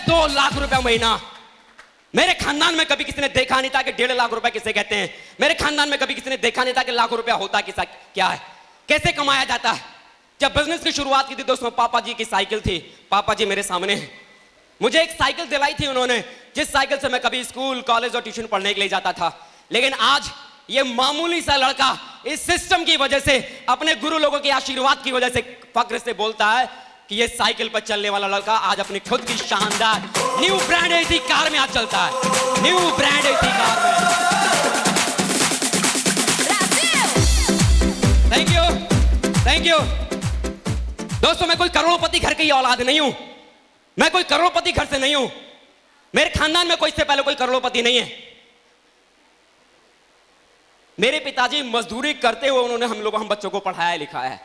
2 लाख रुपया महीना। मेरे खानदान में कभी किसी ने देखा नहीं था कि 1.5 लाख रुपया किसे कहते हैं। मेरे खानदान में कभी किसी ने देखा नहीं था कि लाख रुपया होता क्या है, कैसे कमाया जाता है। जब बिजनेस की शुरुआत की थी दोस्तों, पापा जी की साइकिल थी। पापा जी मेरे सामने हैं, मुझे एक साइकिल दिलाई थी उन्होंने, जिस साइकिल से मैं कभी स्कूल, कॉलेज और ट्यूशन पढ़ने के लिए जाता था। लेकिन आज ये मामूली सा लड़का इस सिस्टम की वजह से, अपने गुरु लोगों के आशीर्वाद की वजह से फक्र से बोलता है कि ये साइकिल पर चलने वाला लड़का आज अपनी खुद की शानदार न्यू ब्रांड एसी कार में आज चलता है। न्यू ब्रांड एसी कार में। Thank you, thank you. दोस्तों मैं कोई करोड़पति घर की औलाद नहीं हूं, मैं कोई करोड़पति घर से नहीं हूं। मेरे खानदान में कोई इससे पहले कोई करोड़पति नहीं है। मेरे पिताजी मजदूरी करते हुए उन्होंने हम बच्चों को पढ़ाया लिखाया है,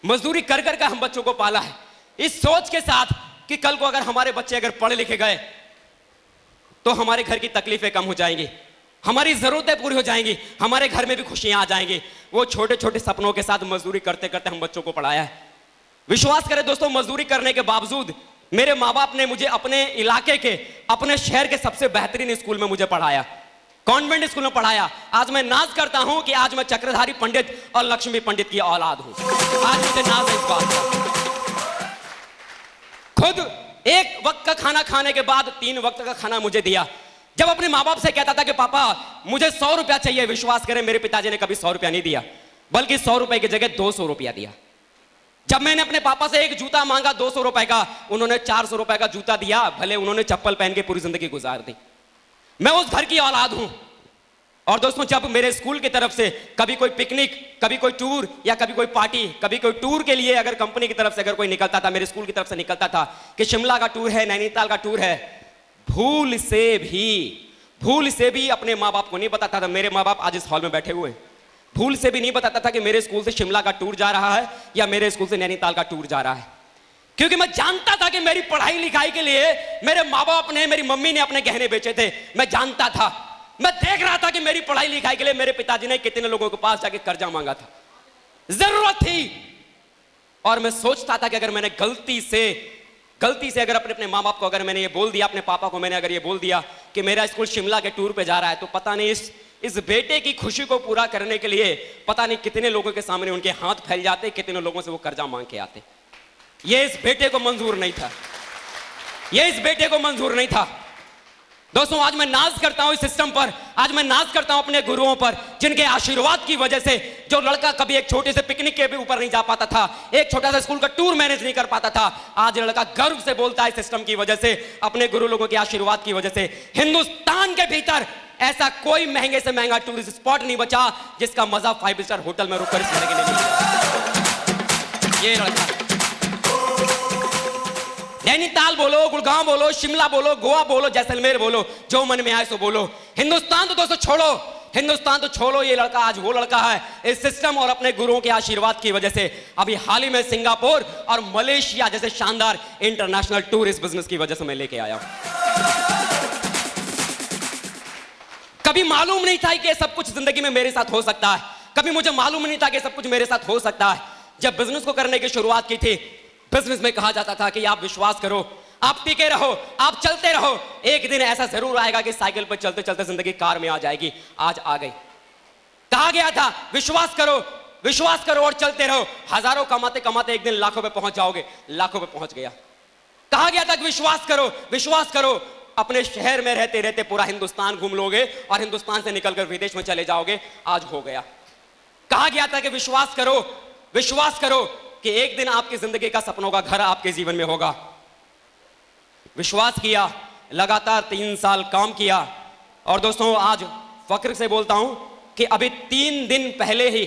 मजदूरी कर कर हम बच्चों को पाला है, इस सोच के साथ कि कल को अगर हमारे बच्चे अगर पढ़े लिखे गए तो हमारे घर की तकलीफें कम हो जाएंगी, हमारी जरूरतें पूरी हो जाएंगी, हमारे घर में भी खुशियां आ जाएंगी। वो छोटे छोटे सपनों के साथ मजदूरी करते करते हम बच्चों को पढ़ाया है। विश्वास करें दोस्तों, मजदूरी करने के बावजूद मेरे माँ बाप ने मुझे अपने इलाके के, अपने शहर के सबसे बेहतरीन स्कूल में मुझे पढ़ाया, कॉन्वेंट स्कूल में पढ़ाया। आज मैं नाज करता हूं कि आज मैं चक्रधारी पंडित और लक्ष्मी पंडित की औलाद हूं। आज मुझे नाज है इस बात का। खुद एक वक्त का खाना खाने के बाद 3 वक्त का खाना मुझे दिया। जब अपने माँ बाप से कहता था कि पापा मुझे 100 रुपया चाहिए, विश्वास करें मेरे पिताजी ने कभी 100 रुपया नहीं दिया, बल्कि 100 रुपए की जगह 200 रुपया दिया। जब मैंने अपने पापा से एक जूता मांगा 200 रुपए का, उन्होंने 400 रुपए का जूता दिया। भले उन्होंने चप्पल पहन के पूरी जिंदगी गुजार दी। मैं उस घर की औलाद हूं। और दोस्तों जब मेरे स्कूल की तरफ से कभी कोई पिकनिक, कभी कोई टूर या कभी कोई पार्टी, कभी कोई टूर के लिए अगर कंपनी की तरफ से अगर कोई निकलता था, मेरे स्कूल की तरफ से निकलता था कि शिमला का टूर है, नैनीताल का टूर है, भूल से भी अपने माँ बाप को नहीं बताता था। मेरे माँ बाप आज इस हॉल में बैठे हुए, भूल से भी नहीं बताता था कि मेरे स्कूल से शिमला का टूर जा रहा है या मेरे स्कूल से नैनीताल का टूर जा रहा है, क्योंकि मैं जानता था कि मेरी पढ़ाई लिखाई के लिए मेरे माँ बाप ने, मेरी मम्मी ने अपने गहने बेचे थे। मैं जानता था, मैं देख रहा था कि मेरी पढ़ाई लिखाई के लिए मेरे पिताजी ने कितने लोगों के पास जाके कर्जा मांगा था, जरूरत थी। और मैं सोचता था कि अगर मैंने गलती से अगर अपने माँ बाप को अगर मैंने ये बोल दिया, अपने पापा को मैंने अगर ये बोल दिया कि मेरा स्कूल शिमला के टूर पे जा रहा है, तो पता नहीं इस बेटे की खुशी को पूरा करने के लिए पता नहीं कितने लोगों के सामने उनके हाथ फैल जाते, कितने लोगों से वो कर्जा मांग के आते। ये इस बेटे को मंजूर नहीं था, ये इस बेटे को मंजूर नहीं था। दोस्तों आज मैं नाज करता हूं इस सिस्टम पर, आज मैं नाज करता हूं अपने गुरुओं पर, जिनके आशीर्वाद की वजह से जो लड़का कभी एक छोटे से पिकनिक के भी ऊपर नहीं जा पाता था, एक छोटा सा स्कूल का टूर मैनेज नहीं कर पाता था, आज लड़का गर्व से बोलता है सिस्टम की वजह से, अपने गुरु लोगों के आशीर्वाद की वजह से। हिंदुस्तान के भीतर ऐसा कोई महंगे से महंगा टूरिस्ट स्पॉट नहीं बचा जिसका मजा 5 स्टार होटल में रुककर इस लड़के ने नहीं लिया। ये लड़का नैनीताल बोलो, गुड़गांव बोलो, शिमला बोलो, गोवा बोलो, जैसलमेर बोलो, जो मन में आए सो बोलो। हिंदुस्तान तो दोस्तों छोड़ो, हिंदुस्तान तो छोड़ो, ये लड़का आज वो लड़का है इस सिस्टम और अपने गुरुओं के आशीर्वाद की वजह से अभी हाल ही में सिंगापुर और मलेशिया जैसे शानदार इंटरनेशनल टूरिस्ट बिजनेस की वजह से मैं लेके आया हूं। कभी मालूम नहीं था कि सब कुछ जिंदगी में मेरे साथ हो सकता है, कभी मुझे मालूम नहीं था कि सब कुछ मेरे साथ हो सकता है। जब बिजनेस को करने की शुरुआत की थी, बिजनेस में कहा जाता था कि आप विश्वास करो, आप टिके रहो, आप चलते रहो, एक दिन ऐसा जरूर आएगा कि साइकिल पर चलते चलते जिंदगी कार में आ जाएगी। आज आ गई। कहा गया था विश्वास करो और चलते रहो, हजारों कमाते कमाते एक दिन लाखों पे पहुंच जाओगे, लाखों पे पहुंच गया। कहा गया था कि विश्वास करो, अपने शहर में रहते रहते पूरा हिंदुस्तान घूम लोगे और हिंदुस्तान से निकलकर विदेश में चले जाओगे। आज हो गया। कहा गया था कि विश्वास करो कि एक दिन आपकी जिंदगी का सपनों का घर आपके जीवन में होगा। विश्वास किया, लगातार 3 साल काम किया। और दोस्तों आज फख्र से बोलता हूं कि अभी 3 दिन पहले ही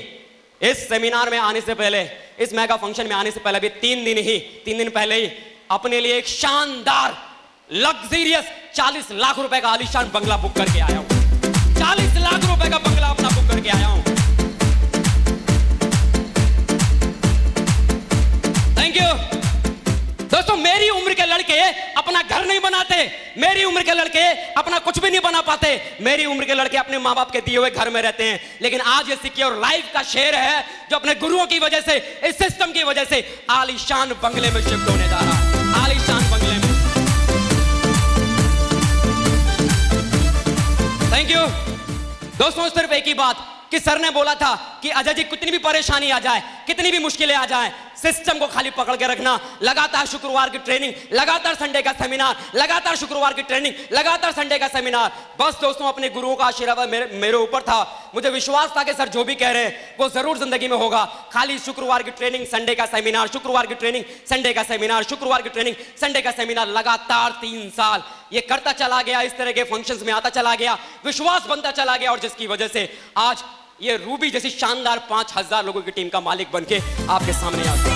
इस सेमिनार में आने से पहले, इस मेगा फंक्शन में आने से पहले, अभी 3 दिन पहले ही अपने लिए एक शानदार लग्जरियस 40 लाख रुपए का आलीशान बंगला बुक करके आया हूं। 40 लाख रुपए का बंगला अपना बुक करके आया हूं। Thank you. दोस्तों मेरी उम्र के लड़के अपना घर नहीं बनाते, मेरी उम्र के लड़के अपना कुछ भी नहीं बना पाते, मेरी उम्र के लड़के अपने माँ बाप के दिए हुए घर में रहते हैं। लेकिन आज ये सिक्योर लाइफ का शेर है जो अपने गुरुओं की वजह से, इस सिस्टम की वजह से आलीशान बंगले में शिफ्ट होने जा रहा है, आलीशान बंगले में। थैंक यू दोस्तों। सिर्फ एक ही बात कि सर ने बोला था कि अजय जी कितनी भी परेशानी आ जाए, कितनी भी मुश्किलें आ जाए, सिस्टम को खाली पकड़ के रखना। लगातार शुक्रवार की ट्रेनिंग, लगातार संडे का सेमिनार, लगातार शुक्रवार की ट्रेनिंग, लगातार संडे का सेमिनार। बस दोस्तों अपने गुरुओं का आशीर्वाद मेरे ऊपर था। मुझे विश्वास था कि सर जो भी कह रहे हैं वो जरूर जिंदगी में होगा। खाली शुक्रवार की ट्रेनिंग, संडे का सेमिनार, शुक्रवार की ट्रेनिंग, संडे का सेमिनार, शुक्रवार की ट्रेनिंग, संडे का सेमिनार, लगातार 3 साल ये करता चला गया। इस तरह के फंक्शंस में आता चला गया, विश्वास बनता चला गया, और जिसकी वजह से आज ये रूबी जैसी शानदार 5000 लोगों की टीम का मालिक बनके आपके सामने आ गया।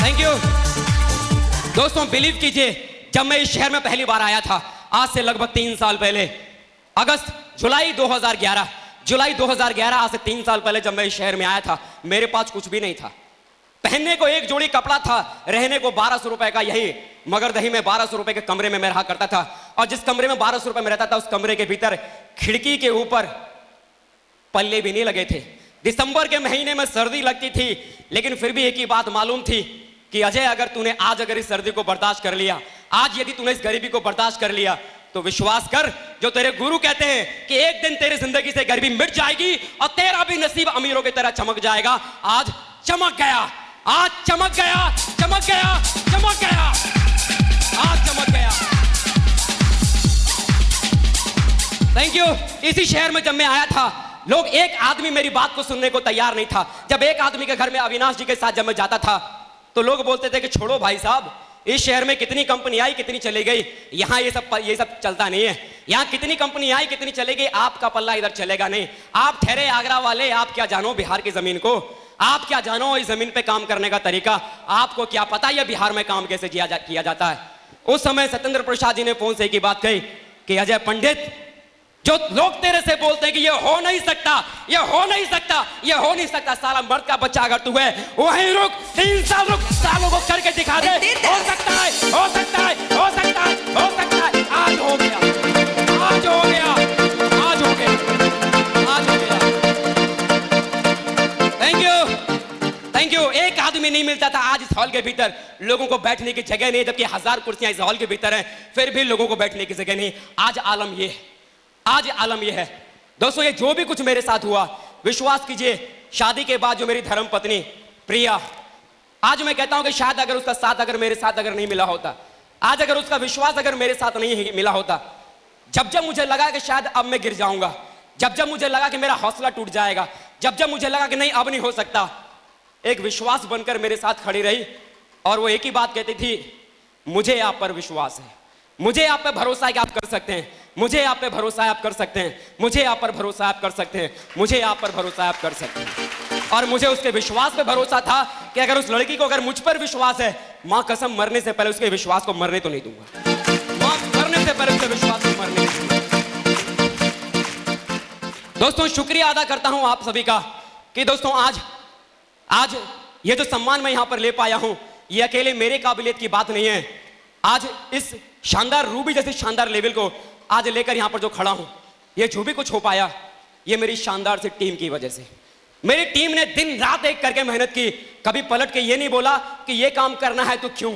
थैंक यू दोस्तों। बिलीव कीजिए, जब मैं इस शहर में पहली बार आया था आज से लगभग 3 साल पहले, जुलाई 2011, आज से 3 साल पहले जब मैं इस शहर में आया था, मेरे पास कुछ भी नहीं था। पहनने को एक जोड़ी कपड़ा था, रहने को 1200 रुपए का यही मगरदही में 1200 रुपए के कमरे में मैं रहा करता था। और जिस कमरे में 1200 रुपए में रहता था, उस कमरे के भीतर खिड़की के ऊपर पल्ले भी नहीं लगे थे। दिसंबर के महीने में सर्दी लगती थी, लेकिन फिर भी एक ही बात मालूम थी कि अजय अगर तूने आज अगर इस सर्दी को बर्दाश्त कर लिया, आज यदि तूने इस गरीबी को बर्दाश्त कर लिया, तो विश्वास कर, जो तेरे गुरु कहते हैं कि एक दिन तेरी जिंदगी से गरीबी मिट जाएगी और तेरा भी नसीब अमीरों की तरह चमक जाएगा। आज चमक गया, आज चमक गया, चमक गया, चमक गया, आज चमक गया। Thank you. इसी शहर में जब मैं आया था, लोग एक आदमी मेरी बात को सुनने को तैयार नहीं था। जब एक आदमी के घर में अविनाश जी के साथ जब मैं जाता था, तो लोग बोलते थे कि छोड़ो भाई साहब, इस शहर में कितनी कंपनी आई कितनी चली गई, यहाँ ये सब चलता नहीं है। यहाँ कितनी कंपनी आई कितनी चली गई, आपका पल्ला इधर चलेगा नहीं। आप ठहरे आगरा वाले, आप क्या जानो बिहार की जमीन को, आप क्या जानो इस जमीन पे काम करने का तरीका, आपको क्या पता यह बिहार में काम कैसे किया जाता है। उस समय सत्येंद्र प्रसाद जी ने फोन से एक ही बात कही कि अजय पंडित, जो लोग तेरे से बोलते हैं कि ये हो नहीं सकता, ये हो नहीं सकता, ये हो नहीं सकता, साला मर्द का बच्चा अगर तू है वहीं रुक, 3 साल रुक, सालों को करके दिखा दे। हो सकता है, हो सकता है, हो सकता है, हो सकता है। आज हो गया, आज हो गया, आज हो गया, आज हो गया। Thank you, thank you. एक आदमी नहीं मिलता था आज इस हॉल के भीतर, लोगों को बैठने की जगह नहीं, जबकि 1000 कुर्सियां इस हॉल के भीतर हैं, फिर भी लोगों को बैठने की जगह नहीं। आज आलम ये है, आज आलम यह है दोस्तों। ये जो भी कुछ मेरे साथ हुआ, विश्वास कीजिए, शादी के बाद जो मेरी धर्म पत्नी प्रिया, आज मैं कहता हूं कि शायद अगर उसका साथ अगर मेरे साथ अगर नहीं मिला होता, आज अगर उसका विश्वास अगर मेरे साथ नहीं मिला होता, जब जब मुझे लगा कि शायद अब मैं गिर जाऊंगा, जब जब मुझे लगा कि मेरा हौसला टूट जाएगा, जब जब मुझे लगा कि नहीं अब नहीं हो सकता, एक विश्वास बनकर मेरे साथ खड़ी रही। और वो एक ही बात कहती थी, मुझे आप पर विश्वास है, मुझे आप पे भरोसा है कि आप कर सकते हैं, मुझे आप पे भरोसा है आप कर सकते हैं, मुझे आप पर भरोसा है आप कर सकते हैं, मुझे आप पर भरोसा है आप कर सकते हैं। और मुझे उसके विश्वास पे भरोसा था कि अगर उस लड़की को अगर मुझ पर विश्वास है, मां कसम मरने से पहले उसके विश्वास को मरने तो नहीं दूंगा, मां मरने से पहले उसके विश्वास को मरने नहीं दूंगा। दोस्तों शुक्रिया अदा करता हूं आप सभी का कि दोस्तों आज ये जो सम्मान मैं यहां पर ले पाया हूं, ये अकेले मेरे काबिलियत की बात नहीं है। आज इस शानदार रूबी जैसे शानदार लेवल को आज लेकर यहां पर जो खड़ा हूं, ये जो भी कुछ हो पाया, ये मेरी शानदार सी टीम की वजह से। मेरी टीम ने दिन रात एक करके मेहनत की, कभी पलट के ये नहीं बोला कि ये काम करना है तो क्यों,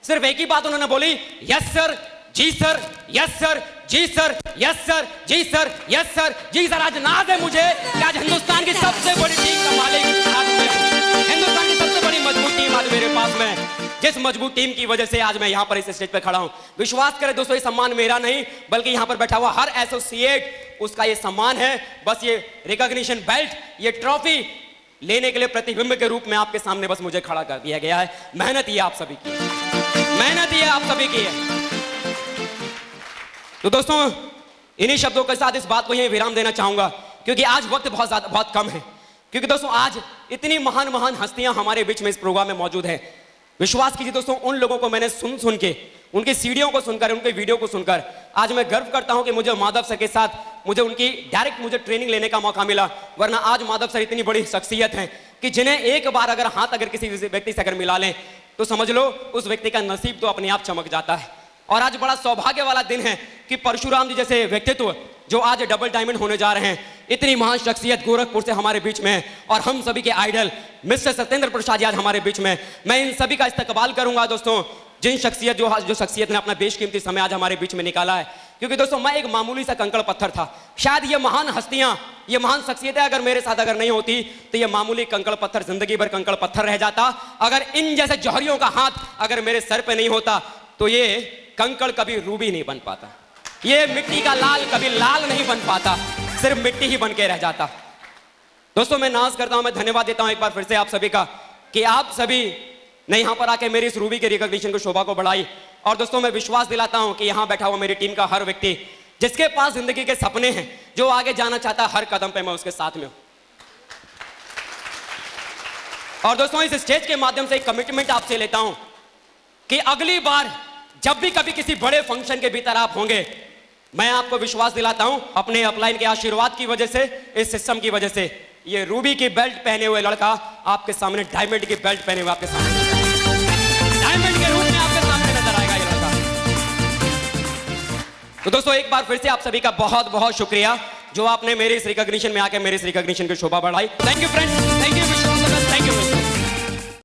सिर्फ एक ही बात उन्होंने बोली, यस सर, जी सर, यस सर, जी सर, यस सर, जी सर, यस सर, जी सर। आज नाज है मुझे कि आज हिंदुस्तान की सबसे बड़ी टीम का मालिक आज मैं हूं। हिंदुस्तान की सबसे बड़ी मजबूत टीम आज मेरे पास में, जिस मजबूत टीम की वजह से आज मैं यहां पर इस स्टेज पे खड़ा हूं। विश्वास करें दोस्तों, ये सम्मान मेरा नहीं, बल्कि यहां पर बैठा हुआ हर एसोसिएट उसका ये सम्मान है। बस ये रिकॉग्निशन बेल्ट, ये ट्रॉफी लेने के लिए प्रतिबिंब के रूप में आपके सामने बस मुझे खड़ा कर दिया गया है। मेहनत ये आप सभी की है, मेहनत ये आप सभी की है। तो दोस्तों इन्हीं शब्दों के साथ इस बात को यहीं विराम देना चाहूंगा, क्योंकि आज वक्त बहुत कम है, क्योंकि दोस्तों आज इतनी महान महान हस्तियां हमारे बीच में इस प्रोग्राम में मौजूद है। विश्वास कीजिए दोस्तों, उन लोगों को मैंने सुन के, उनकी सीढ़ियों को सुनकर, उनके वीडियो को सुनकर आज मैं गर्व करता हूं कि मुझे माधव सर के साथ मुझे उनकी डायरेक्ट मुझे ट्रेनिंग लेने का मौका मिला। वरना आज माधव सर इतनी बड़ी शख्सियत हैं कि जिन्हें एक बार अगर हाथ अगर किसी व्यक्ति से अगर मिला लें, तो समझ लो उस व्यक्ति का नसीब तो अपने आप चमक जाता है। और आज बड़ा सौभाग्य वाला दिन है कि परशुराम जी जैसे व्यक्तित्व जो आज डबल डायमंड होने जा रहे हैं, इतनी महान शख्सियत गोरखपुर से हमारे बीच में है, और हम सभी के आइडल मिस्टर सत्येंद्र प्रसाद जी आज हमारे बीच में। मैं इन सभी का इस्तकबाल करूंगा दोस्तों, जिन शख्सियत जो शख्सियत ने अपना बेशकीमती समय आज हमारे बीच में निकाला है। क्योंकि दोस्तों मैं एक मामूली सा कंकड़ पत्थर था, शायद ये महान हस्तियां, ये महान शख्सियतें अगर मेरे साथ अगर नहीं होती तो ये मामूली कंकड़ पत्थर जिंदगी भर कंकड़ पत्थर रह जाता। अगर इन जैसे जौहरियों का हाथ अगर मेरे सर पे नहीं होता तो ये कंकड़ कभी रूबी नहीं बन पाता, ये मिट्टी का लाल कभी लाल नहीं बन पाता, सिर्फ मिट्टी ही बन के रह जाता। दोस्तों मैं नाज करता हूं, मैं धन्यवाद देता हूं एक बार फिर से आप सभी का कि आप सभी ने यहां पर आके मेरी इस रूबी के रिकॉग्निशन को शोभा को बढ़ाई। और दोस्तों मैं विश्वास दिलाता हूं कि यहां बैठा हुआ मेरी टीम का हर व्यक्ति जिसके पास जिंदगी के सपने हैं, जो आगे जाना चाहता है, हर कदम पे मैं उसके साथ में हूं। और दोस्तों इस स्टेज के माध्यम से एक कमिटमेंट आपसे लेता हूं कि अगली बार जब भी कभी किसी बड़े फंक्शन के भीतर आप होंगे, मैं आपको विश्वास दिलाता हूं अपने अपलाइन के आशीर्वाद की वजह से, इस सिस्टम की वजह से, ये रूबी की बेल्ट पहने हुए लड़का आपके सामने डायमंड की बेल्ट पहने हुए आपके सामने डायमंड के रूप में आपके सामने नजर आएगा ये लड़का। तो दोस्तों एक बार फिर से आप सभी का बहुत बहुत शुक्रिया जो आपने मेरे इस रिकॉग्निशन में आके मेरे इस रिकॉग्निशन की शोभा बढ़ाई। Thank you friends, thank you, thank you.